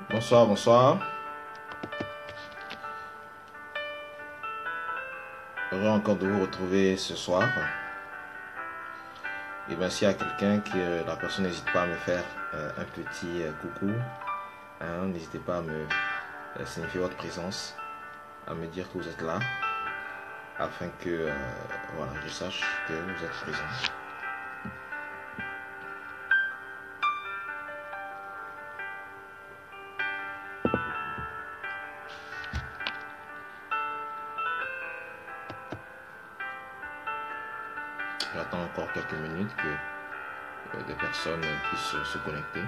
Bonsoir, bonsoir. Heureux encore de vous retrouver ce soir. Et bien, s'il y a quelqu'un la personne n'hésite pas à me faire un petit coucou. Hein, n'hésitez pas à me signifier votre présence, à me dire que vous êtes là, afin que voilà, je sache que vous êtes présent. J'attends encore quelques minutes que des personnes puissent se connecter.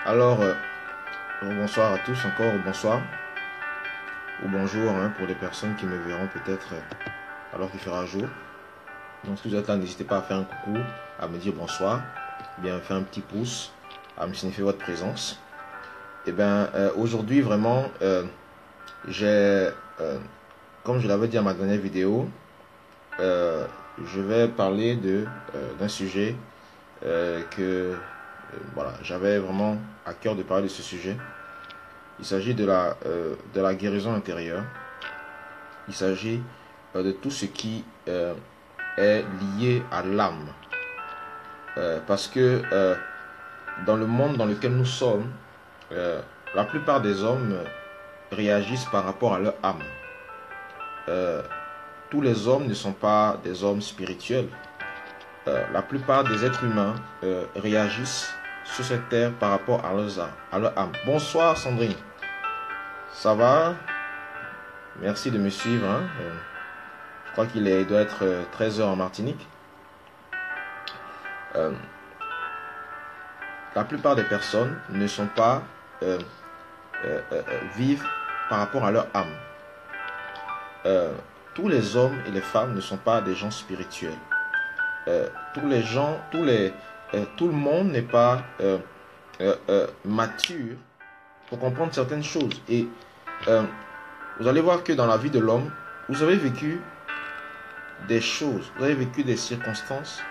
Alors, bonsoir à tous encore, bonsoir ou bonjour hein, pour les personnes qui me verront peut-être alors qu'il fera jour. Donc si vous êtes là, n'hésitez pas à faire un coucou, à me dire bonsoir, bien faire un petit pouce, à me signifier votre présence. Et bien aujourd'hui vraiment, comme je l'avais dit à ma dernière vidéo, je vais parler d'un sujet que voilà, j'avais vraiment à cœur de parler de ce sujet. Il s'agit de la guérison intérieure. Il s'agit de tout ce qui est lié à l'âme. Parce que dans le monde dans lequel nous sommes, la plupart des hommes réagissent par rapport à leur âme. Tous les hommes ne sont pas des hommes spirituels. La plupart des êtres humains réagissent sur cette terre par rapport à leur âme. Bonsoir Sandrine. Ça va? Merci de me suivre. Hein. Je crois qu'il doit être 13 h en Martinique. La plupart des personnes ne sont pas vivent par rapport à leur âme. Tous les hommes et les femmes ne sont pas des gens spirituels. Tout le monde n'est pas mature pour comprendre certaines choses. Et vous allez voir que dans la vie de l'homme, vous avez vécu des choses, vous avez vécu des circonstances,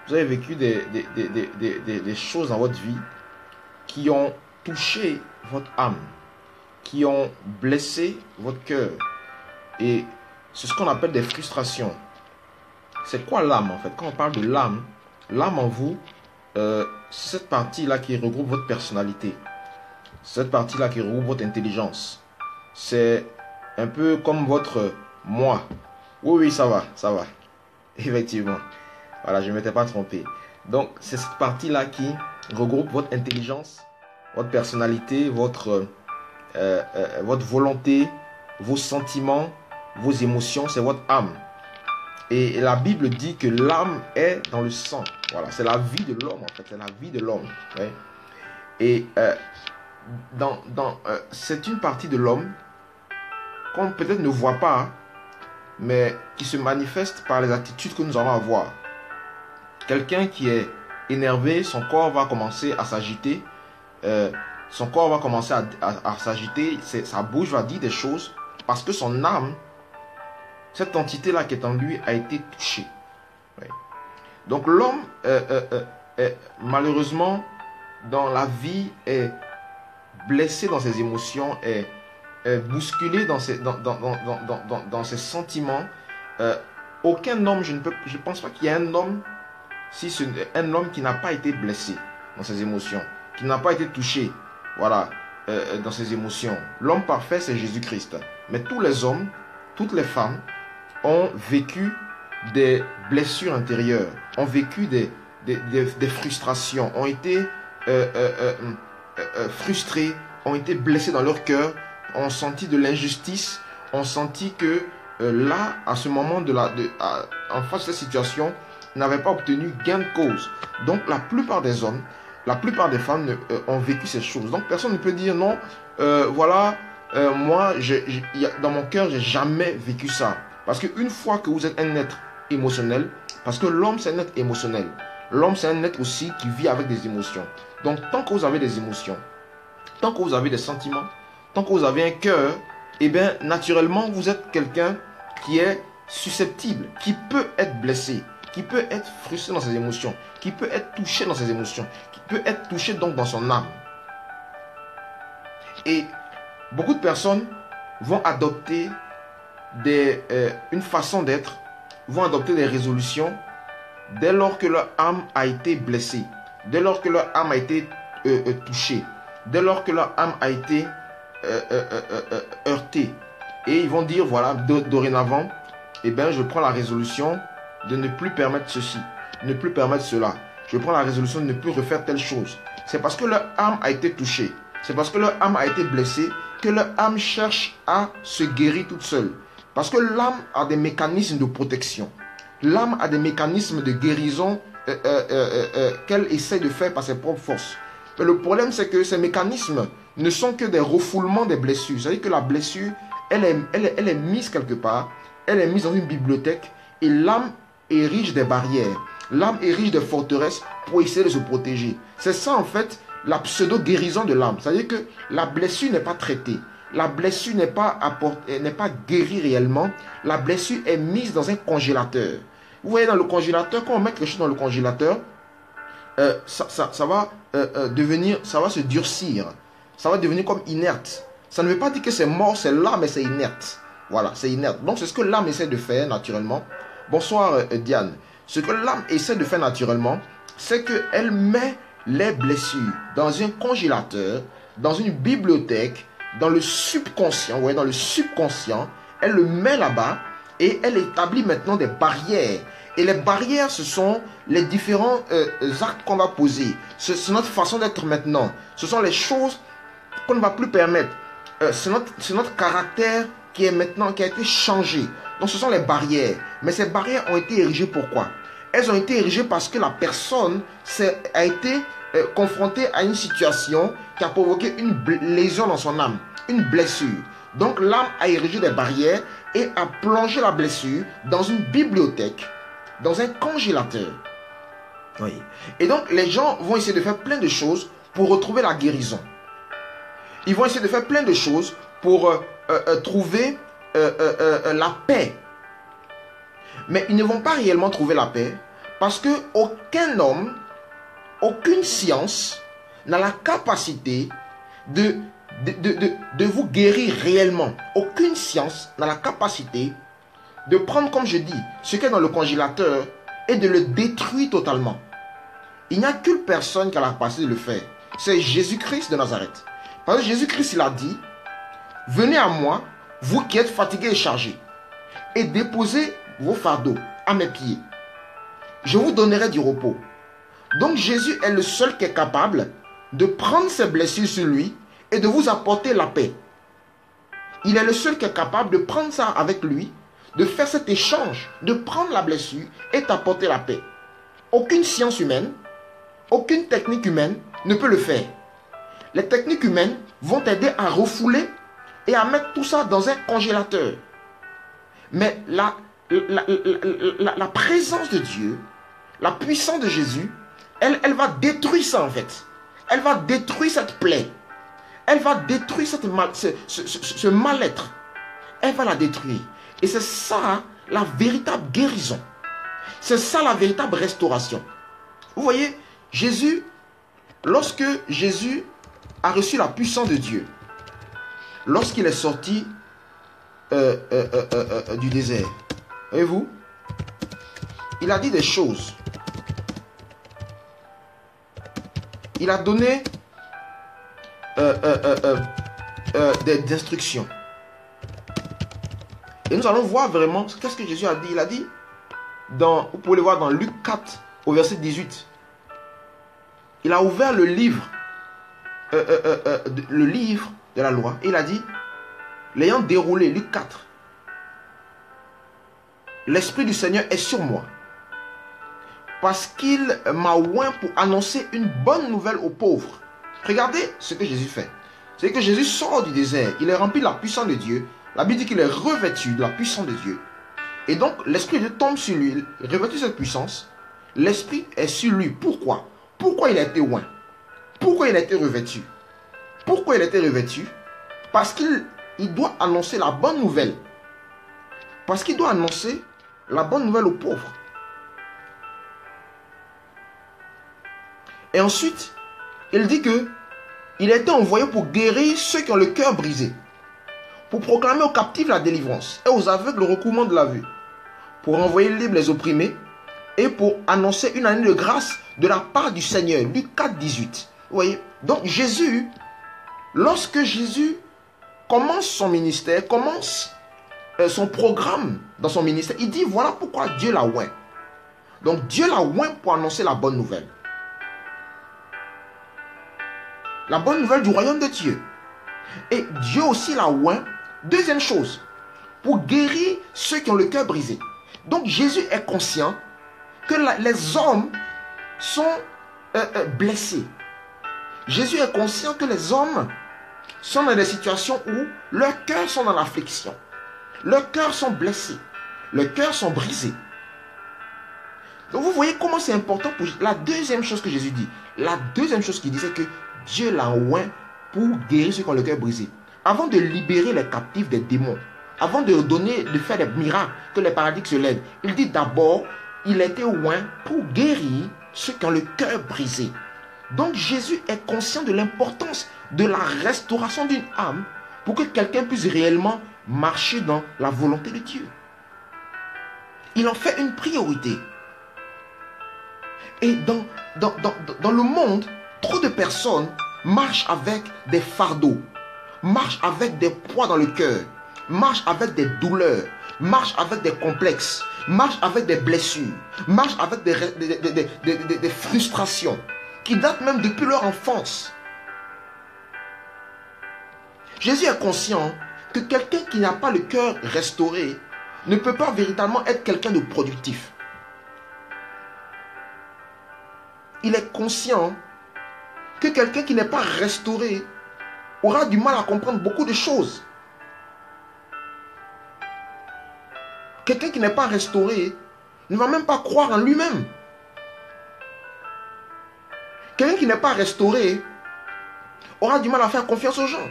vous avez vécu des choses dans votre vie qui ont touché votre âme, qui ont blessé votre cœur. Et c'est ce qu'on appelle des frustrations. C'est quoi l'âme en fait? Quand on parle de l'âme en vous, c'est cette partie-là qui regroupe votre personnalité. Cette partie-là qui regroupe votre intelligence. C'est un peu comme votre moi. Oui, ça va. Effectivement. Voilà, je ne m'étais pas trompé. Donc, c'est cette partie-là qui regroupe votre intelligence, votre personnalité, votre volonté, vos sentiments, vos émotions, c'est votre âme. Et la Bible dit que l'âme est dans le sang. Voilà, c'est la vie de l'homme en fait, c'est la vie de l'homme. Ouais. Et c'est une partie de l'homme qu'on peut-être ne voit pas, mais qui se manifeste par les attitudes que nous allons avoir. Quelqu'un qui est énervé, son corps va commencer à s'agiter, son corps va commencer à s'agiter, sa bouche va dire des choses, parce que son âme, cette entité-là qui est en lui, a été touchée. Oui. Donc l'homme, malheureusement, dans la vie, est blessé dans ses émotions, est bousculé dans ses sentiments. Aucun homme, je ne pense pas qu'il y ait un homme, un homme qui n'a pas été blessé dans ses émotions, qui n'a pas été touché, voilà, dans ses émotions. L'homme parfait, c'est Jésus-Christ. Mais tous les hommes, toutes les femmes ont vécu des blessures intérieures, ont vécu des frustrations, ont été frustrés, ont été blessés dans leur cœur, ont senti de l'injustice, ont senti que là, à ce moment en face de cette situation, n'avaient pas obtenu gain de cause. Donc la plupart des hommes, la plupart des femmes ont vécu ces choses. Donc personne ne peut dire non, voilà, moi, dans mon cœur, j'ai jamais vécu ça. Parce qu'une fois que vous êtes un être émotionnel, parce que l'homme c'est un être émotionnel, l'homme c'est un être aussi qui vit avec des émotions. Donc tant que vous avez des émotions, tant que vous avez des sentiments, tant que vous avez un cœur, eh bien naturellement vous êtes quelqu'un qui est susceptible, qui peut être blessé, qui peut être frustré dans ses émotions, qui peut être touché dans ses émotions, qui peut être touché donc dans son âme. Et beaucoup de personnes vont adopter une façon d'être, vont adopter des résolutions dès lors que leur âme a été blessée, dès lors que leur âme a été touchée, dès lors que leur âme a été heurtée. Et ils vont dire, voilà, dorénavant, eh bien, je prends la résolution de ne plus permettre ceci, ne plus permettre cela. Je prends la résolution de ne plus refaire telle chose. C'est parce que leur âme a été touchée, c'est parce que leur âme a été blessée que leur âme cherche à se guérir toute seule. Parce que l'âme a des mécanismes de protection. L'âme a des mécanismes de guérison qu'elle essaie de faire par ses propres forces. Mais le problème, c'est que ces mécanismes ne sont que des refoulements des blessures. C'est-à-dire que la blessure, elle est mise quelque part, elle est mise dans une bibliothèque et l'âme érige des barrières. L'âme érige des forteresses pour essayer de se protéger. C'est ça en fait la pseudo-guérison de l'âme. C'est-à-dire que la blessure n'est pas traitée. La blessure n'est pas guérie réellement. La blessure est mise dans un congélateur. Vous voyez dans le congélateur, quand on met quelque chose dans le congélateur, ça va se durcir. Ça va devenir comme inerte. Ça ne veut pas dire que c'est mort, c'est là, mais c'est inerte. Voilà, c'est inerte. Donc c'est ce que l'âme essaie de faire naturellement. Bonsoir Diane. Ce que l'âme essaie de faire naturellement, c'est qu'elle met les blessures dans un congélateur, dans une bibliothèque, dans le subconscient, dans le subconscient, elle le met là-bas et elle établit maintenant des barrières. Et les barrières, ce sont les différents actes qu'on va poser. C'est notre façon d'être maintenant. Ce sont les choses qu'on ne va plus permettre. C'est notre caractère qui est maintenant, qui a été changé. Donc ce sont les barrières. Mais ces barrières ont été érigées pourquoi? Elles ont été érigées parce que la personne a été confrontée à une situation qui a provoqué une lésion dans son âme, une blessure. Donc l'âme a érigé des barrières et a plongé la blessure dans une bibliothèque, dans un congélateur. Oui. Et donc les gens vont essayer de faire plein de choses pour retrouver la guérison. Ils vont essayer de faire plein de choses pour trouver la paix. Mais ils ne vont pas réellement trouver la paix parce que aucun homme, aucune science n'a la capacité de vous guérir réellement. Aucune science n'a la capacité de prendre, comme je dis, ce qui est dans le congélateur et de le détruire totalement. Il n'y a qu'une personne qui a la capacité de le faire. C'est Jésus-Christ de Nazareth. Parce que Jésus-Christ, il a dit, venez à moi, vous qui êtes fatigués et chargés, et déposez vos fardeaux à mes pieds. Je vous donnerai du repos. Donc Jésus est le seul qui est capable de prendre ses blessures sur lui et de vous apporter la paix. Il est le seul qui est capable de prendre ça avec lui, de faire cet échange, de prendre la blessure et t'apporter la paix. Aucune science humaine, aucune technique humaine ne peut le faire. Les techniques humaines vont t'aider à refouler et à mettre tout ça dans un congélateur. Mais la présence de Dieu, la puissance de Jésus, elle va détruire ça en fait. Elle va détruire cette plaie. Elle va détruire ce mal-être. Elle va la détruire. Et c'est ça la véritable guérison. C'est ça la véritable restauration. Vous voyez, Jésus, lorsque Jésus a reçu la puissance de Dieu, lorsqu'il est sorti du désert, voyez-vous, il a dit des choses. Il a donné des instructions. Et nous allons voir vraiment qu'est-ce que Jésus a dit. Il a dit, vous pouvez le voir dans Luc 4, au verset 18. Il a ouvert le livre de la loi. Et il a dit, l'ayant déroulé, Luc 4, l'Esprit du Seigneur est sur moi, parce qu'il m'a oint pour annoncer une bonne nouvelle aux pauvres. Regardez ce que Jésus fait. C'est que Jésus sort du désert. Il est rempli de la puissance de Dieu. La Bible dit qu'il est revêtu de la puissance de Dieu. Et donc, l'Esprit de Dieu tombe sur lui. Revêtu de cette puissance. L'Esprit est sur lui. Pourquoi? Pourquoi il a été oint? Pourquoi il a été revêtu? Pourquoi il a été revêtu? Parce qu'il doit annoncer la bonne nouvelle. Parce qu'il doit annoncer la bonne nouvelle aux pauvres. Et ensuite, il dit que il a été envoyé pour guérir ceux qui ont le cœur brisé, pour proclamer aux captifs la délivrance et aux aveugles le recouvrement de la vue, pour envoyer libres les opprimés et pour annoncer une année de grâce de la part du Seigneur. Luc 4, 18. Vous voyez? Donc Jésus, lorsque Jésus commence son ministère, commence son programme dans son ministère, il dit voilà pourquoi Dieu l'a oint. Donc Dieu l'a oint pour annoncer la bonne nouvelle. La bonne nouvelle du royaume de Dieu. Et Dieu aussi l'a oint. Deuxième chose, pour guérir ceux qui ont le cœur brisé. Donc Jésus est conscient que les hommes sont blessés. Jésus est conscient que les hommes sont dans des situations où leurs cœurs sont dans l'affliction. Leurs cœurs sont blessés. Leurs cœurs sont brisés. Donc vous voyez comment c'est important pour la deuxième chose que Jésus dit. La deuxième chose qu'il dit, c'est que Dieu l'a oint pour guérir ceux qui ont le cœur brisé. Avant de libérer les captifs des démons, avant de faire des miracles, que les paralytiques se lèvent, il dit d'abord, il a été oint pour guérir ceux qui ont le cœur brisé. Donc Jésus est conscient de l'importance de la restauration d'une âme pour que quelqu'un puisse réellement marcher dans la volonté de Dieu. Il en fait une priorité. Et dans le monde, trop de personnes marchent avec des fardeaux, marchent avec des poids dans le cœur, marchent avec des douleurs, marchent avec des complexes, marchent avec des blessures, marchent avec des frustrations qui datent même depuis leur enfance. Jésus est conscient que quelqu'un qui n'a pas le cœur restauré ne peut pas véritablement être quelqu'un de productif. Il est conscient que quelqu'un qui n'est pas restauré aura du mal à comprendre beaucoup de choses. Quelqu'un qui n'est pas restauré ne va même pas croire en lui-même. Quelqu'un qui n'est pas restauré aura du mal à faire confiance aux gens.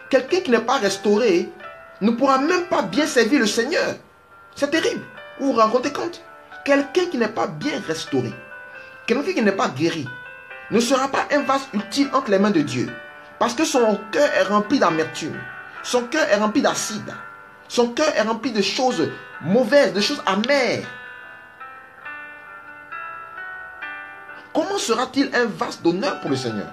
Quelqu'un qui n'est pas restauré ne pourra même pas bien servir le Seigneur. C'est terrible. Vous vous rendez compte? Quelqu'un qui n'est pas bien restauré, quelqu'un qui n'est pas guéri, ne sera pas un vase utile entre les mains de Dieu. Parce que son cœur est rempli d'amertume. Son cœur est rempli d'acide. Son cœur est rempli de choses mauvaises, de choses amères. Comment sera-t-il un vase d'honneur pour le Seigneur?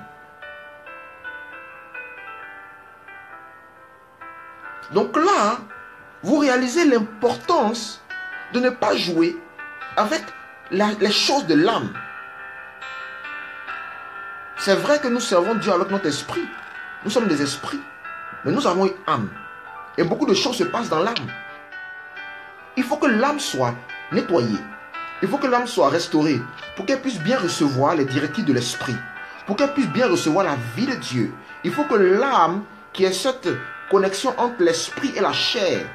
Donc là, vous réalisez l'importance de ne pas jouer avec les choses de l'âme. C'est vrai que nous servons Dieu avec notre esprit. Nous sommes des esprits. Mais nous avons une âme. Et beaucoup de choses se passent dans l'âme. Il faut que l'âme soit nettoyée. Il faut que l'âme soit restaurée pour qu'elle puisse bien recevoir les directives de l'esprit. Pour qu'elle puisse bien recevoir la vie de Dieu. Il faut que l'âme, qui est cette connexion entre l'esprit et la chair.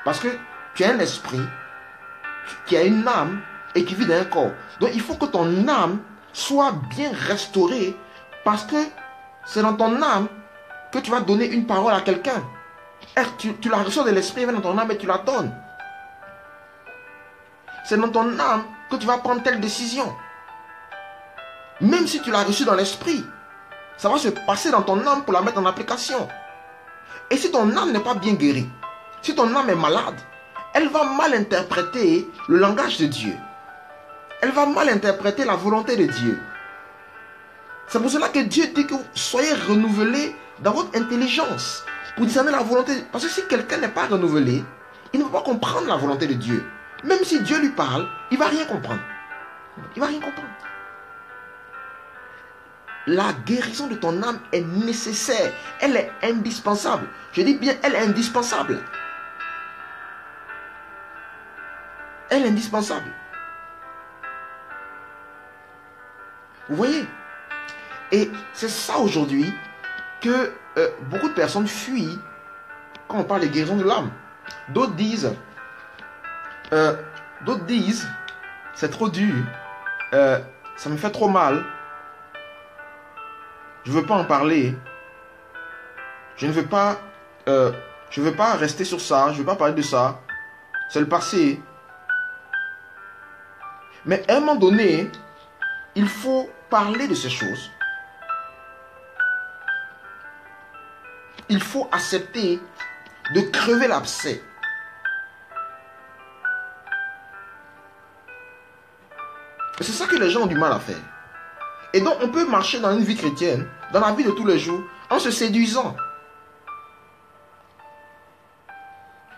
Parce que tu as un esprit qui a une âme et qui vit dans un corps. Donc il faut que ton âme soit bien restaurée, parce que c'est dans ton âme que tu vas donner une parole à quelqu'un. Tu la reçois de l'esprit, elle vient dans ton âme et tu la donnes. C'est dans ton âme que tu vas prendre telle décision. Même si tu l'as reçue dans l'esprit, ça va se passer dans ton âme pour la mettre en application. Et si ton âme n'est pas bien guérie, si ton âme est malade, elle va mal interpréter le langage de Dieu. Elle va mal interpréter la volonté de Dieu. C'est pour cela que Dieu dit que soyez renouvelés dans votre intelligence pour discerner la volonté. Parce que si quelqu'un n'est pas renouvelé, il ne va pas comprendre la volonté de Dieu. Même si Dieu lui parle, il ne va rien comprendre. Il ne va rien comprendre. La guérison de ton âme est nécessaire. Elle est indispensable. Je dis bien, elle est indispensable. Elle est indispensable. Vous voyez? Et c'est ça aujourd'hui que beaucoup de personnes fuient quand on parle de guérison de l'âme. D'autres disent, c'est trop dur, ça me fait trop mal, je ne veux pas en parler, je ne veux pas rester sur ça, je ne veux pas parler de ça, c'est le passé. Mais à un moment donné, il faut parler de ces choses. Il faut accepter de crever l'abcès. C'est ça que les gens ont du mal à faire. Et donc on peut marcher dans une vie chrétienne, dans la vie de tous les jours, en se séduisant.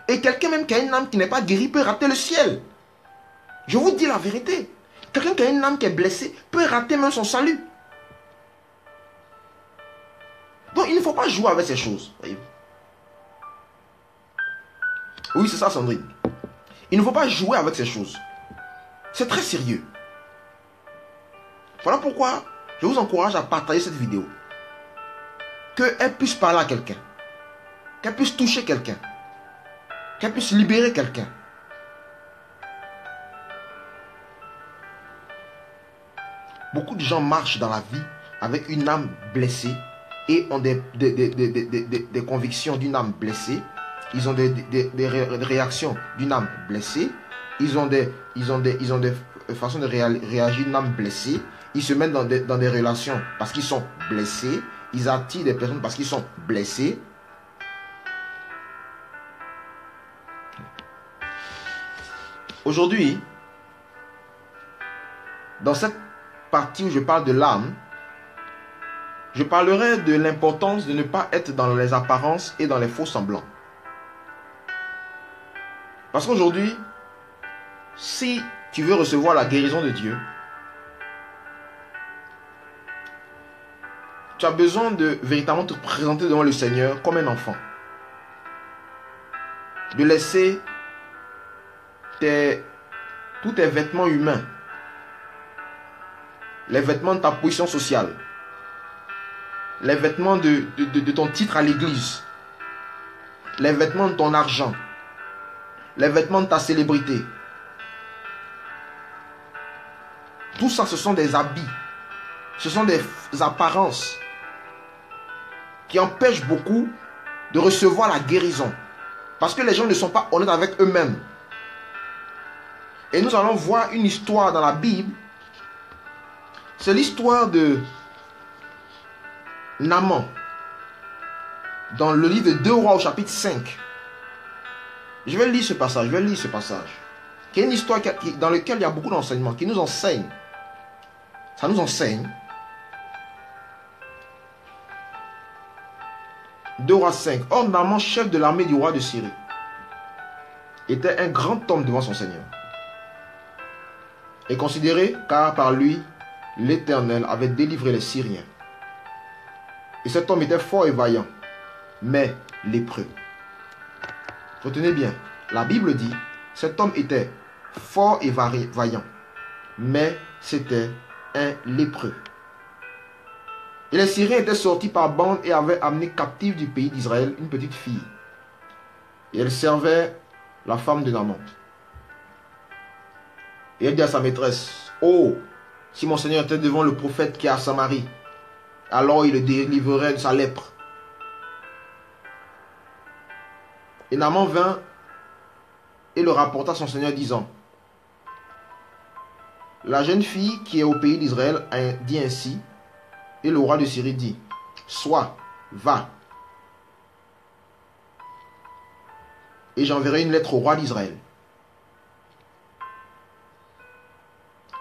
Et quelqu'un même qui a une âme qui n'est pas guérie peut rater le ciel. Je vous dis la vérité. Quelqu'un qui a une âme qui est blessée peut rater même son salut. Donc il ne faut pas jouer avec ces choses. Voyez-vous. Oui, c'est ça, Sandrine. Il ne faut pas jouer avec ces choses. C'est très sérieux. Voilà pourquoi je vous encourage à partager cette vidéo. Qu'elle puisse parler à quelqu'un. Qu'elle puisse toucher quelqu'un. Qu'elle puisse libérer quelqu'un. Beaucoup de gens marchent dans la vie avec une âme blessée et ont des convictions d'une âme blessée. Ils ont des réactions d'une âme blessée. Ils ont des façons de réagir d'une âme blessée. Ils se mettent dans des relations parce qu'ils sont blessés. Ils attirent des personnes parce qu'ils sont blessés. Aujourd'hui, dans cette partie où je parle de l'âme, je parlerai de l'importance de ne pas être dans les apparences et dans les faux semblants. Parce qu'aujourd'hui, si tu veux recevoir la guérison de Dieu, tu as besoin de véritablement te présenter devant le Seigneur comme un enfant. De laisser tous tes vêtements humains, les vêtements de ta position sociale, les vêtements de ton titre à l'église, les vêtements de ton argent, les vêtements de ta célébrité. Tout ça, ce sont des habits, ce sont des apparences qui empêchent beaucoup de recevoir la guérison. Parce que les gens ne sont pas honnêtes avec eux-mêmes. Et nous allons voir une histoire dans la Bible. C'est l'histoire de Naaman. Dans le livre de 2 Rois au chapitre 5. Je vais lire ce passage. Qui est une histoire dans laquelle il y a beaucoup d'enseignements. Qui nous enseigne. Ça nous enseigne. 2 Rois 5. Or, Naaman, chef de l'armée du roi de Syrie, était un grand homme devant son Seigneur. Et considéré car par lui, l'Éternel avait délivré les Syriens. Et cet homme était fort et vaillant, mais lépreux. Retenez bien, la Bible dit, cet homme était fort et vaillant, mais c'était un lépreux. Et les Syriens étaient sortis par bande et avaient amené captive du pays d'Israël une petite fille. Et elle servait la femme de Naaman. Et elle dit à sa maîtresse, « Oh, si mon Seigneur était devant le prophète qui est à Samarie, alors il le délivrerait de sa lèpre. » Et Naaman vint et le rapporta à son Seigneur disant, « La jeune fille qui est au pays d'Israël a dit ainsi. » Et le roi de Syrie dit, « Sois, va, et j'enverrai une lettre au roi d'Israël. »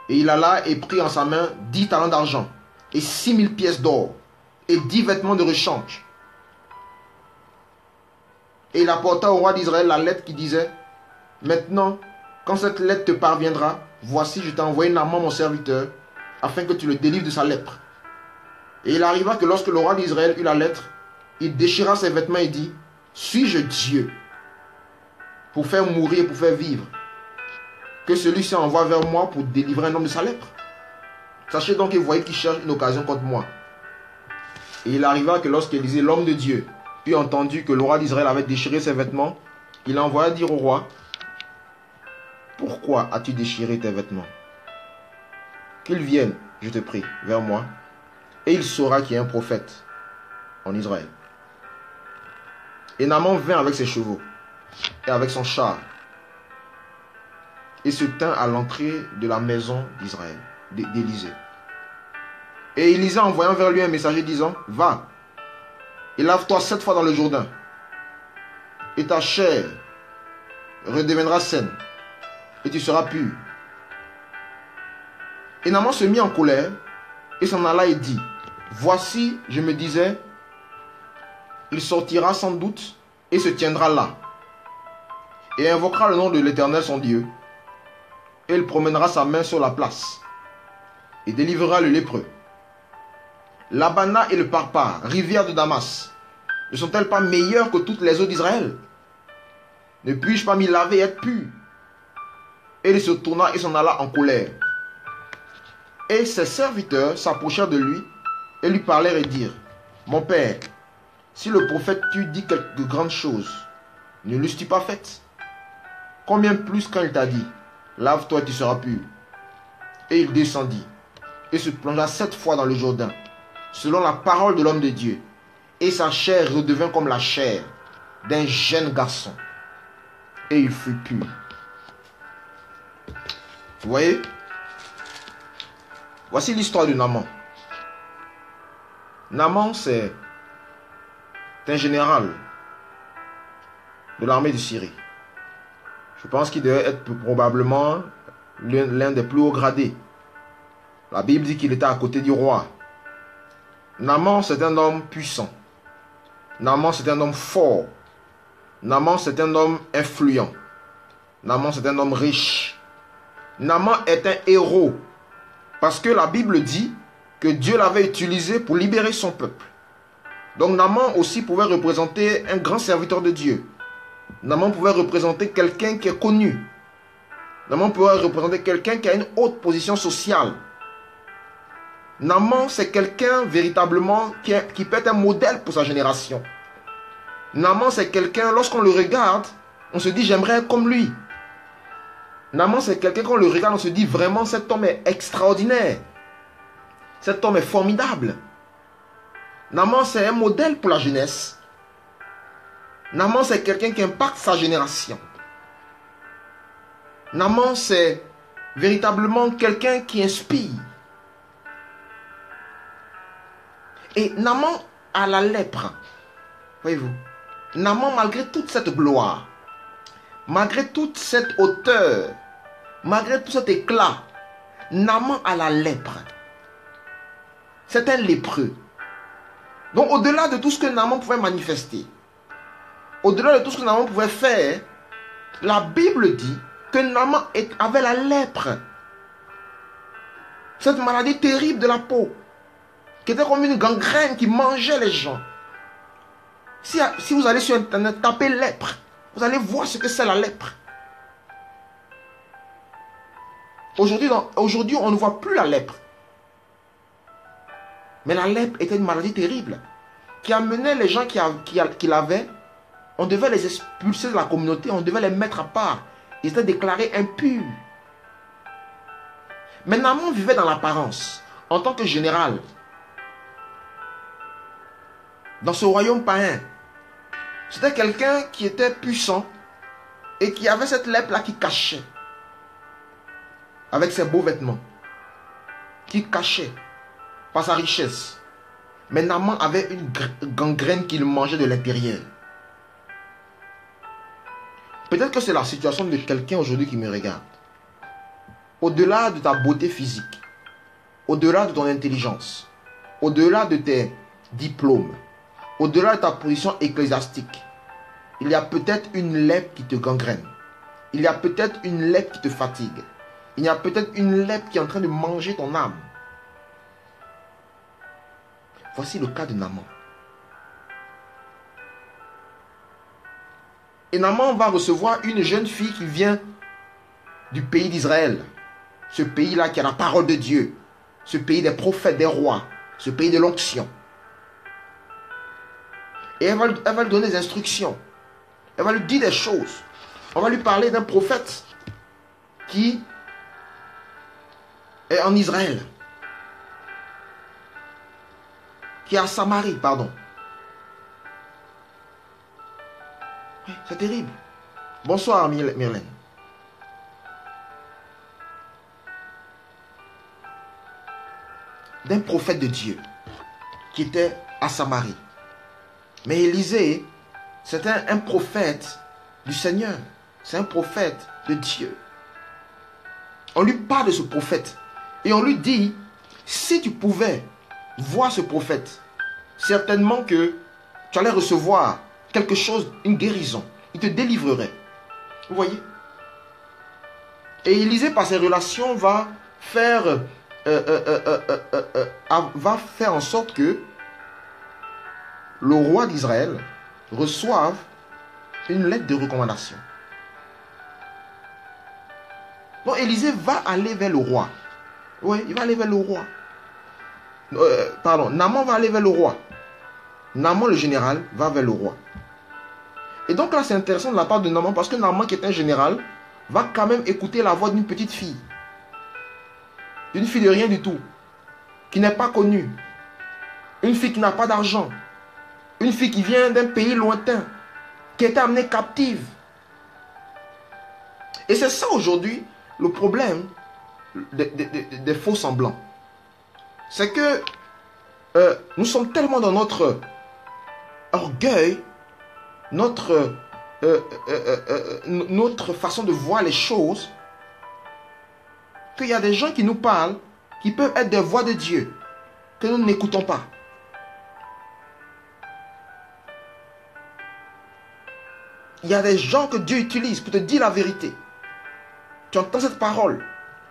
Et il alla et prit en sa main 10 talents d'argent et 6000 pièces d'or et 10 vêtements de rechange. Et il apporta au roi d'Israël la lettre qui disait, « Maintenant, quand cette lettre te parviendra, voici, je t'ai envoyé Naaman mon serviteur, afin que tu le délivres de sa lèpre. » Et il arriva que lorsque le roi d'Israël eut la lettre, il déchira ses vêtements et dit, « Suis-je Dieu pour faire mourir et pour faire vivre, que celui-ci envoie vers moi pour délivrer un homme de sa lèpre? Sachez donc et voyez qu'il cherche une occasion contre moi. » Et il arriva que lorsqu'Élisée, l'homme de Dieu, eut entendu que le roi d'Israël avait déchiré ses vêtements, il envoya dire au roi, « Pourquoi as-tu déchiré tes vêtements? Qu'il vienne, je te prie, vers moi, et il saura qu'il y a un prophète en Israël. » Et Naaman vint avec ses chevaux et avec son char et se tint à l'entrée de la maison d'Israël, d'Élisée. Et Élisée envoyant vers lui un messager disant, « Va, et lave-toi 7 fois dans le Jourdain, et ta chair redeviendra saine, et tu seras pur. » Et Naaman se mit en colère, et s'en alla et dit, « Voici, je me disais, il sortira sans doute, et se tiendra là, et invoquera le nom de l'Éternel son Dieu, et il promènera sa main sur la place, et délivrera le lépreux. L'Abana et le Parpar, rivières de Damas, ne sont-elles pas meilleures que toutes les eaux d'Israël? Ne puis-je pas m'y laver et être pur? » Et il se tourna et s'en alla en colère. Et ses serviteurs s'approchèrent de lui et lui parlèrent et dirent, « Mon père, si le prophète t'eût dit quelques grandes choses, ne l'eusses-tu pas faites? Combien plus quand il t'a dit, lave-toi et tu seras pur? » Et il descendit et se plongea 7 fois dans le Jourdain, selon la parole de l'homme de Dieu. Et sa chair redevint comme la chair d'un jeune garçon. Et il fut pur. Vous voyez? Voici l'histoire de Naaman. Naaman, c'est un général de l'armée de Syrie. Je pense qu'il devait être probablement l'un des plus hauts gradés La Bible dit qu'il était à côté du roi. Naaman, c'est un homme puissant. Naaman, c'est un homme fort. Naaman, c'est un homme influent. Naaman, c'est un homme riche. Naaman est un héros. Parce que la Bible dit que Dieu l'avait utilisé pour libérer son peuple. Donc Naaman aussi pouvait représenter un grand serviteur de Dieu. Naaman pouvait représenter quelqu'un qui est connu. Naaman pouvait représenter quelqu'un qui a une haute position sociale. Naaman, c'est quelqu'un véritablement qui peut être un modèle pour sa génération. Naaman, c'est quelqu'un, lorsqu'on le regarde, on se dit j'aimerais être comme lui. Naaman, c'est quelqu'un, quand on le regarde, on se dit vraiment cet homme est extraordinaire. Cet homme est formidable. Naaman, c'est un modèle pour la jeunesse. Naaman, c'est quelqu'un qui impacte sa génération. Naaman, c'est véritablement quelqu'un qui inspire. Et Naaman a la lèpre. Voyez-vous, Naaman, malgré toute cette gloire, malgré toute cette hauteur, malgré tout cet éclat, Naaman a la lèpre. C'est un lépreux. Donc au-delà de tout ce que Naaman pouvait manifester, au-delà de tout ce que Naaman pouvait faire, la Bible dit que Naaman avait la lèpre. Cette maladie terrible de la peau, qui était comme une gangrène qui mangeait les gens. Si vous allez sur Internet, tapez lèpre, vous allez voir ce que c'est la lèpre. Aujourd'hui, on ne voit plus la lèpre. Mais la lèpre était une maladie terrible qui amenait les gens qui l'avaient. On devait les expulser de la communauté, on devait les mettre à part. Ils étaient déclarés impurs. Mais Naaman vivait dans l'apparence, en tant que général. Dans ce royaume païen, c'était quelqu'un qui était puissant et qui avait cette lèpre-là qui cachait. Avec ses beaux vêtements. Qui cachait par sa richesse. Mais Naaman avait une gangrène qu'il mangeait de l'intérieur. Peut-être que c'est la situation de quelqu'un aujourd'hui qui me regarde. Au-delà de ta beauté physique, au-delà de ton intelligence, au-delà de tes diplômes, au-delà de ta position ecclésiastique, il y a peut-être une lèpre qui te gangrène. Il y a peut-être une lèpre qui te fatigue. Il y a peut-être une lèpre qui est en train de manger ton âme. Voici le cas de Naaman. Et Naaman va recevoir une jeune fille qui vient du pays d'Israël. Ce pays-là qui a la parole de Dieu. Ce pays des prophètes, des rois. Ce pays de l'onction. Et elle va lui donner des instructions. Elle va lui dire des choses. On va lui parler d'un prophète qui est en Israël. Qui est à Samarie, pardon. C'est terrible. Bonsoir, Myrlène. D'un prophète de Dieu qui était à Samarie. Mais Élisée, c'est un prophète du Seigneur. C'est un prophète de Dieu. On lui parle de ce prophète. Et on lui dit, si tu pouvais voir ce prophète, certainement que tu allais recevoir quelque chose, une guérison. Il te délivrerait. Vous voyez? Et Élisée, par ses relations, va faire en sorte que le roi d'Israël reçoive une lettre de recommandation. Donc Élisée va aller vers le roi. Oui, il va aller vers le roi. Naaman va aller vers le roi. Naaman, le général, va vers le roi. Et donc là, c'est intéressant de la part de Naaman, parce que Naaman, qui est un général, va quand même écouter la voix d'une petite fille. D'une fille de rien du tout. Qui n'est pas connue. Une fille qui n'a pas d'argent. Une fille qui vient d'un pays lointain. Qui est amenée captive. Et c'est ça aujourd'hui le problème des faux semblants. C'est que nous sommes tellement dans notre orgueil, notre façon de voir les choses, qu'il y a des gens qui nous parlent qui peuvent être des voix de Dieu, que nous n'écoutons pas. Il y a des gens que Dieu utilise pour te dire la vérité. Tu entends cette parole,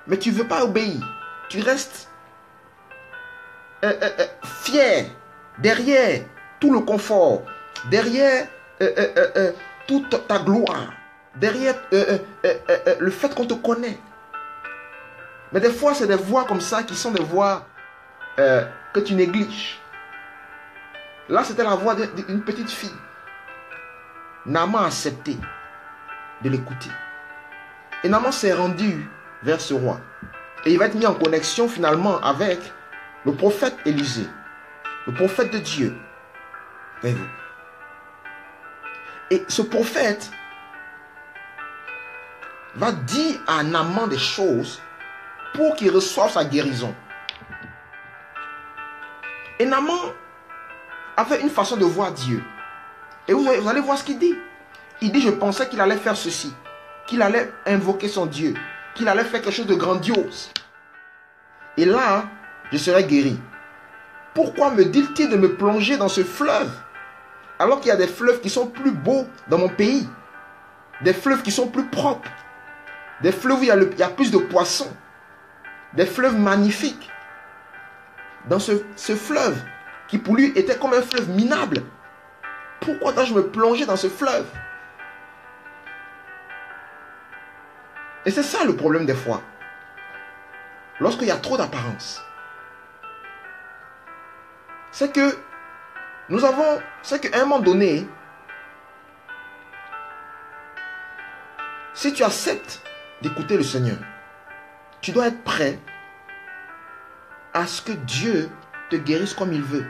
mais tu ne veux pas obéir. Tu restes fier derrière tout le confort, derrière toute ta gloire, derrière le fait qu'on te connaît. Mais des fois, c'est des voix comme ça qui sont des voix que tu négliges. Là, c'était la voix d'une petite fille. Naaman a accepté de l'écouter. Et Naaman s'est rendu vers ce roi. Et il va être mis en connexion finalement avec le prophète Élisée, le prophète de Dieu. Voyez-vous. Et ce prophète va dire à Naaman des choses pour qu'il reçoive sa guérison. Et Naaman avait une façon de voir Dieu. Et vous allez voir ce qu'il dit. Il dit, je pensais qu'il allait faire ceci, qu'il allait invoquer son Dieu, qu'il allait faire quelque chose de grandiose. Et là, je serai guéri. Pourquoi me dit-il de me plonger dans ce fleuve, alors qu'il y a des fleuves qui sont plus beaux dans mon pays, des fleuves qui sont plus propres, des fleuves où il y a plus de poissons, des fleuves magnifiques. Dans ce fleuve, qui pour lui était comme un fleuve minable, pourquoi dois-je me plonger dans ce fleuve? Et c'est ça le problème des fois. Lorsqu'il y a trop d'apparence. C'est que c'est qu'à un moment donné, si tu acceptes d'écouter le Seigneur, tu dois être prêt à ce que Dieu te guérisse comme il veut.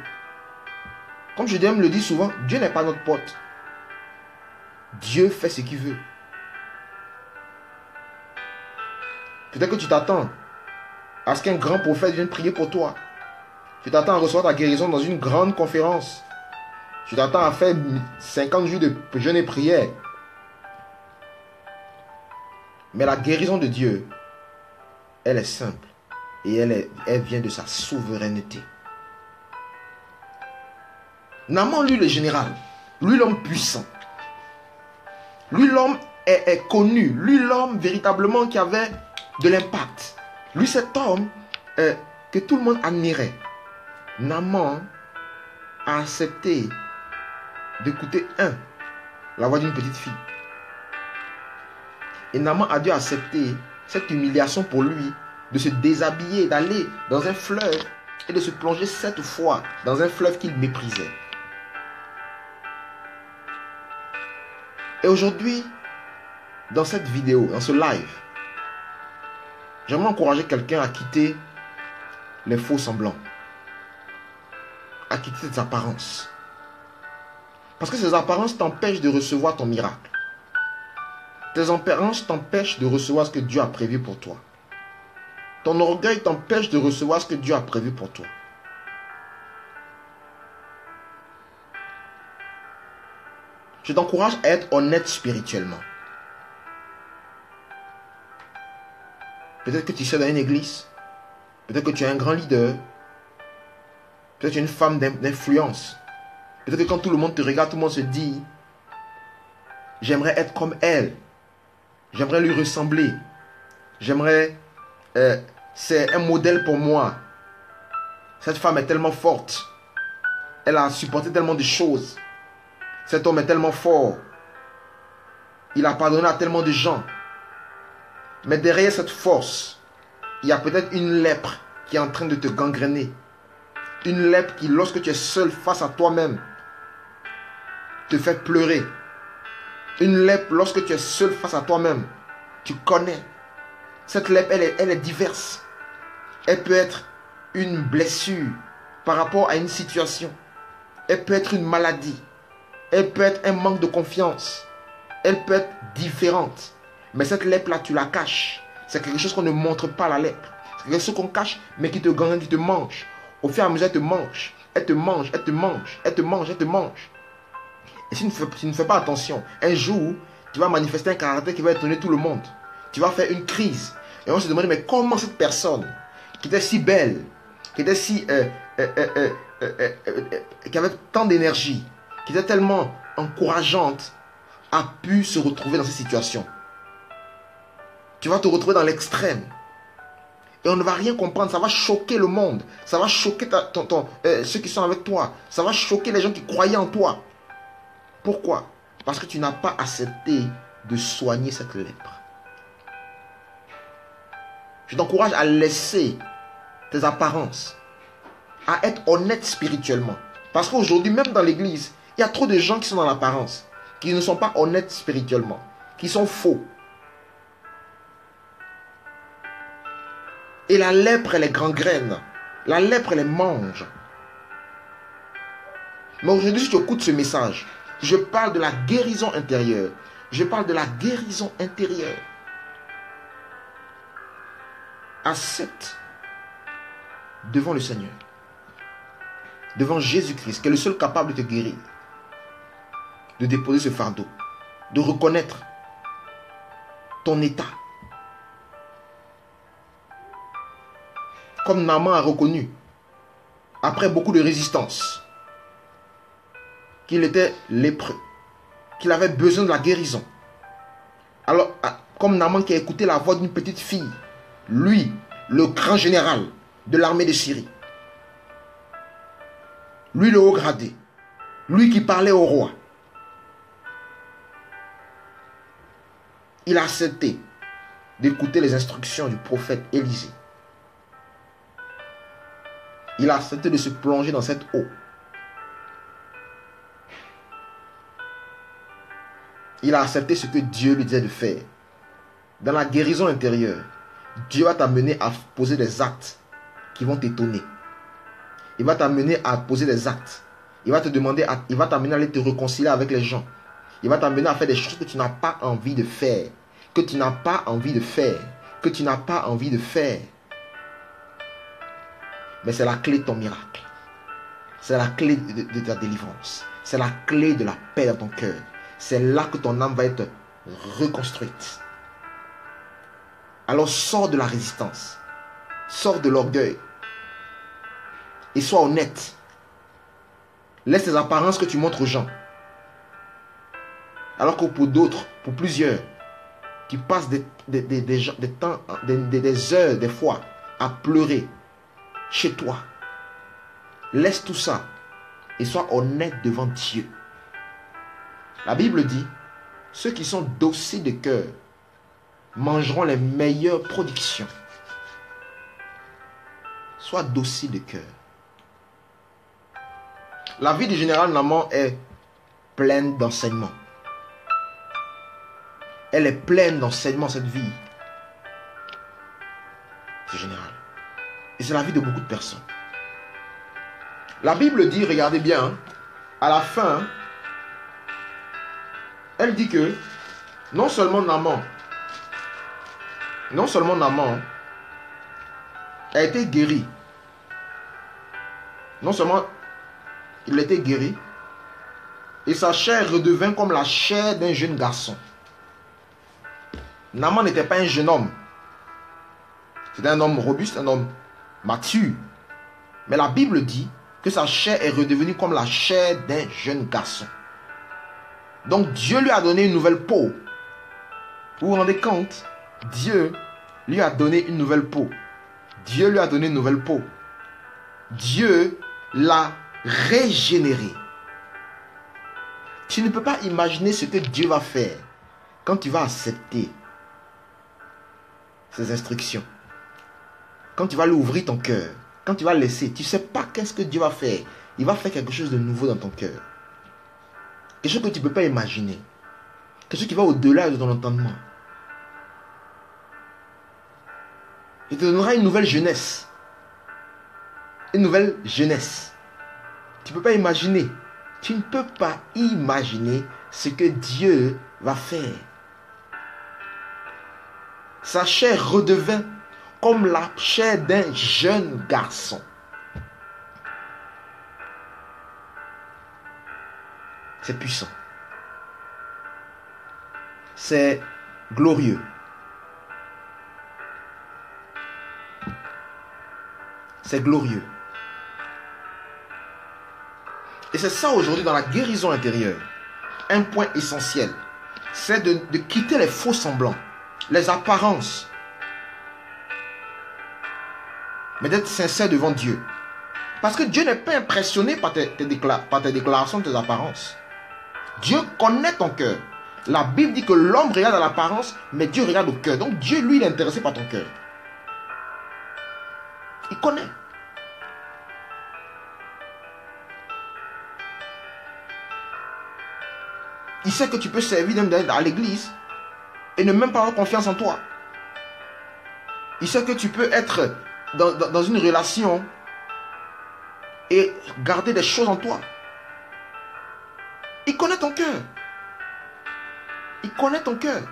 Comme je me le dis souvent, Dieu n'est pas notre pote. Dieu fait ce qu'il veut. Peut-être que tu t'attends à ce qu'un grand prophète vienne prier pour toi. Tu t'attends à recevoir ta guérison dans une grande conférence. Tu t'attends à faire 50 jours de jeûne et prière. Mais la guérison de Dieu, elle est simple. Et elle vient de sa souveraineté. Naaman, lui, le général. Lui, l'homme puissant. Lui, l'homme est connu. Lui, l'homme véritablement qui avait de l'impact. Lui, cet homme que tout le monde admirait. Naaman a accepté d'écouter la voix d'une petite fille. Et Naaman a dû accepter cette humiliation pour lui, de se déshabiller, d'aller dans un fleuve et de se plonger 7 fois dans un fleuve qu'il méprisait. Et aujourd'hui, dans cette vidéo, dans ce live, j'aimerais encourager quelqu'un à quitter les faux semblants, à quitter ces apparences. Parce que ces apparences t'empêchent de recevoir ton miracle. Tes apparences t'empêchent de recevoir ce que Dieu a prévu pour toi. Ton orgueil t'empêche de recevoir ce que Dieu a prévu pour toi. Je t'encourage à être honnête spirituellement. Peut-être que tu sers dans une église. Peut-être que tu es un grand leader. Peut-être que tu es une femme d'influence. Peut-être que quand tout le monde te regarde, tout le monde se dit, j'aimerais être comme elle. J'aimerais lui ressembler. J'aimerais... c'est un modèle pour moi. Cette femme est tellement forte. Elle a supporté tellement de choses. Cet homme est tellement fort. Il a pardonné à tellement de gens. Mais derrière cette force, il y a peut-être une lèpre qui est en train de te gangréner. Une lèpre qui, lorsque tu es seul face à toi-même, te fait pleurer. Une lèpre, lorsque tu es seul face à toi-même, tu connais. Cette lèpre, elle est diverse. Elle peut être une blessure par rapport à une situation. Elle peut être une maladie. Elle peut être un manque de confiance. Elle peut être différente. Mais cette lèpre-là, tu la caches. C'est quelque chose qu'on ne montre pas à la lèpre. C'est quelque chose qu'on cache, mais qui te gagne, qui te mange. Au fur et à mesure, elle te mange. Elle te mange, elle te mange, elle te mange, elle te mange. Et si tu ne fais pas attention, un jour, tu vas manifester un caractère qui va étonner tout le monde. Tu vas faire une crise. Et on se demande, mais comment cette personne qui était si belle, qui était qui avait tant d'énergie, qui était tellement encourageante, a pu se retrouver dans cette situation. Tu vas te retrouver dans l'extrême. Et on ne va rien comprendre. Ça va choquer le monde. Ça va choquer ceux qui sont avec toi. Ça va choquer les gens qui croyaient en toi. Pourquoi? Parce que tu n'as pas accepté de soigner cette lèpre. Je t'encourage à laisser tes apparences, à être honnête spirituellement. Parce qu'aujourd'hui, même dans l'église, il y a trop de gens qui sont dans l'apparence, qui ne sont pas honnêtes spirituellement, qui sont faux. Et la lèpre, elle est gangrène. La lèpre, elle les mange. Mais aujourd'hui, si tu écoutes ce message, je parle de la guérison intérieure. Je parle de la guérison intérieure. Accepte devant le Seigneur, devant Jésus-Christ, qui est le seul capable de te guérir, de déposer ce fardeau, de reconnaître ton état. Comme Naaman a reconnu, après beaucoup de résistance, qu'il était lépreux, qu'il avait besoin de la guérison. Alors, comme Naaman qui a écouté la voix d'une petite fille, lui, le grand général de l'armée de Syrie, lui le haut gradé, lui qui parlait au roi, il a accepté d'écouter les instructions du prophète Élisée. Il a accepté de se plonger dans cette eau. Il a accepté ce que Dieu lui disait de faire. Dans la guérison intérieure, Dieu va t'amener à poser des actes qui vont t'étonner. Il va t'amener à poser des actes. Il va t'amener à aller te réconcilier avec les gens. Il va t'amener à faire des choses que tu n'as pas envie de faire. Que tu n'as pas envie de faire. Que tu n'as pas envie de faire. Mais c'est la clé de ton miracle. C'est la clé de ta délivrance. C'est la clé de la paix dans ton cœur. C'est là que ton âme va être reconstruite. Alors sors de la résistance. Sors de l'orgueil. Et sois honnête. Laisse les apparences que tu montres aux gens. Alors que pour d'autres, pour plusieurs, qui passent des heures, des fois, à pleurer chez toi. Laisse tout ça et sois honnête devant Dieu. La Bible dit, ceux qui sont dociles de cœur mangeront les meilleures productions. Sois docile de cœur. La vie du général Naaman est pleine d'enseignements. Elle est pleine d'enseignements, cette vie. C'est général. Et c'est la vie de beaucoup de personnes. La Bible dit, regardez bien, à la fin, elle dit que non seulement Naaman a été guéri. Non seulement il a été guéri, et sa chair redevint comme la chair d'un jeune garçon. Naaman n'était pas un jeune homme. C'était un homme robuste, un homme mature. Mais la Bible dit que sa chair est redevenue comme la chair d'un jeune garçon. Donc Dieu lui a donné une nouvelle peau. Vous vous rendez compte? Dieu lui a donné une nouvelle peau. Dieu lui a donné une nouvelle peau. Dieu l'a régénéré. Tu ne peux pas imaginer ce que Dieu va faire quand tu vas accepter ses instructions. Quand tu vas lui ouvrir ton cœur. Quand tu vas laisser, tu ne sais pas qu'est-ce que Dieu va faire. Il va faire quelque chose de nouveau dans ton cœur. Quelque chose que tu ne peux pas imaginer. Quelque chose qui va au-delà de ton entendement. Il te donnera une nouvelle jeunesse. Une nouvelle jeunesse. Tu ne peux pas imaginer. Tu ne peux pas imaginer ce que Dieu va faire. Sa chair redevint comme la chair d'un jeune garçon. C'est puissant. C'est glorieux. c'est glorieux. Et c'est ça aujourd'hui dans la guérison intérieure. Un point essentiel, c'est de quitter les faux semblants, les apparences, mais d'être sincère devant Dieu. Parce que Dieu n'est pas impressionné par tes déclarations, tes apparences. Dieu connaît ton cœur. La Bible dit que l'homme regarde à l'apparence, mais Dieu regarde au cœur. Donc Dieu, lui, il est intéressé par ton cœur. Il connaît. Il sait que tu peux servir à l'église et ne même pas avoir confiance en toi. Il sait que tu peux être dans une relation et garder des choses en toi. Il connaît ton cœur. Il connaît ton cœur.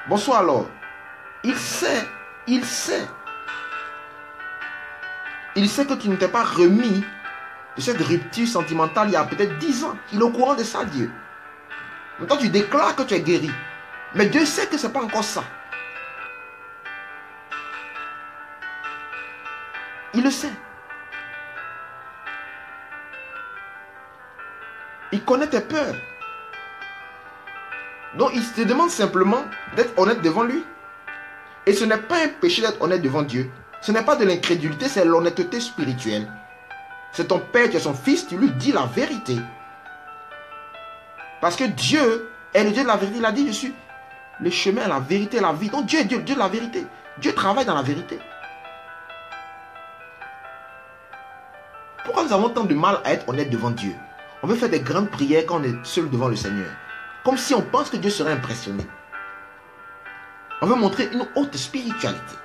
Bonsoir alors. Il sait. Il sait. Il sait que tu ne t'es pas remis de cette rupture sentimentale il y a peut-être 10 ans. Il est au courant de ça, Dieu. Maintenant, tu déclares que tu es guéri. Mais Dieu sait que ce n'est pas encore ça. Il le sait. Il connaît tes peurs. Donc, il te demande simplement d'être honnête devant lui. Et ce n'est pas un péché d'être honnête devant Dieu. Ce n'est pas de l'incrédulité, c'est l'honnêteté spirituelle. C'est ton père, tu es son fils, tu lui dis la vérité. Parce que Dieu est le Dieu de la vérité. Il a dit, je suis le chemin, la vérité, la vie. Donc Dieu est Dieu de la vérité. Dieu travaille dans la vérité. Pourquoi nous avons tant de mal à être honnête devant Dieu? On veut faire des grandes prières quand on est seul devant le Seigneur. Comme si on pense que Dieu serait impressionné. On veut montrer une haute spiritualité.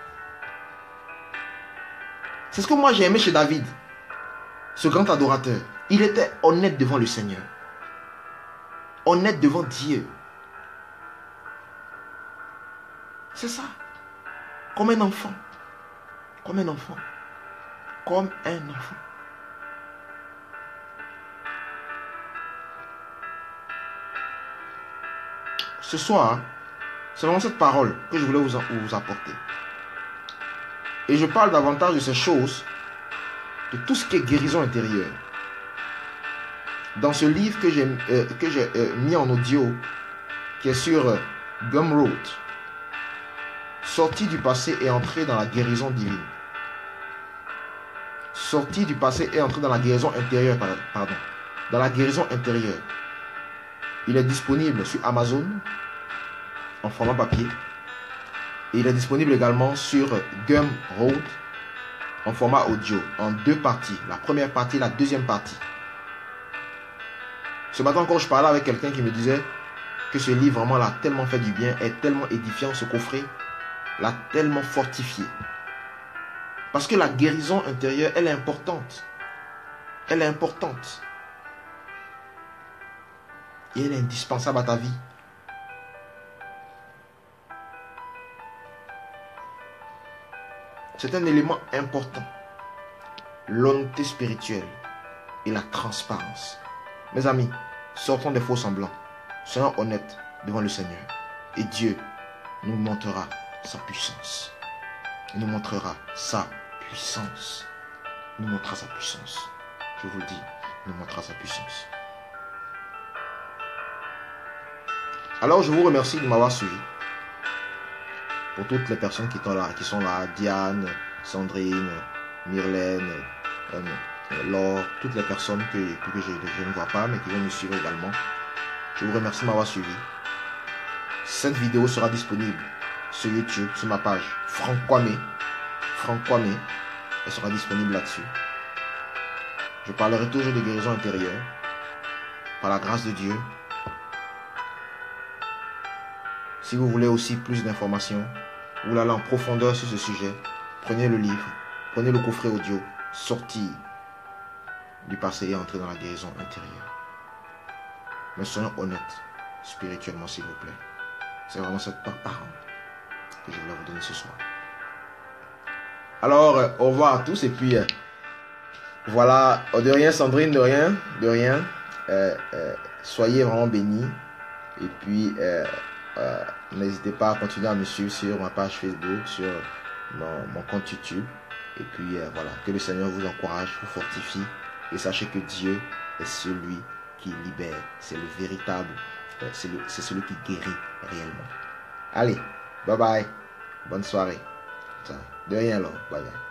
C'est ce que moi j'ai aimé chez David. Ce grand adorateur. Il était honnête devant le Seigneur. Honnête devant Dieu. C'est ça. Comme un enfant. Comme un enfant. Comme un enfant. Ce soir, c'est vraiment cette parole que je voulais vous apporter. Et je parle davantage de ces choses, de tout ce qui est guérison intérieure. Dans ce livre que j'ai mis en audio, qui est sur Gumroad, sorti du passé et entré dans la guérison divine. Sorti du passé et entré dans la guérison intérieure, pardon. Dans la guérison intérieure. Il est disponible sur Amazon en format papier. Et il est disponible également sur Gumroad en format audio, en 2 parties. La première partie, la deuxième partie. Ce matin encore, je parlais avec quelqu'un qui me disait que ce livre vraiment l'a tellement fait du bien, est tellement édifiant, ce coffret l'a tellement fortifié. Parce que la guérison intérieure, elle est importante. Elle est importante. Et elle est indispensable à ta vie. C'est un élément important. L'honnêteté spirituelle et la transparence. Mes amis, sortons des faux semblants. Soyons honnêtes devant le Seigneur. Et Dieu nous montrera sa puissance. Il nous montrera sa puissance. Il nous montrera sa puissance. Je vous le dis, il nous montrera sa puissance. Alors je vous remercie de m'avoir suivi. Pour toutes les personnes qui sont là, Diane, Sandrine, Myrlène, Laure, toutes les personnes que je ne vois pas, mais qui vont me suivre également. Je vous remercie de m'avoir suivi. Cette vidéo sera disponible sur YouTube, sur ma page Franck Kwame. Franck Kwame. Elle sera disponible là-dessus. Je parlerai toujours de guérison intérieure. Par la grâce de Dieu. Si vous voulez aussi plus d'informations, vous voulez aller en profondeur sur ce sujet, prenez le livre, prenez le coffret audio, sorti du passé et entrez dans la guérison intérieure. Mais soyons honnêtes spirituellement, s'il vous plaît. C'est vraiment cette parole que je voulais vous donner ce soir. Alors, au revoir à tous et puis voilà, de rien Sandrine, de rien. Soyez vraiment bénis et puis n'hésitez pas à continuer à me suivre sur ma page Facebook, sur mon compte YouTube Et puis voilà, que le Seigneur vous encourage, vous fortifie. Et sachez que Dieu est celui qui libère. C'est le véritable, c'est celui qui guérit réellement. Allez, bye bye. Bonne soirée. De rien alors, bye bye.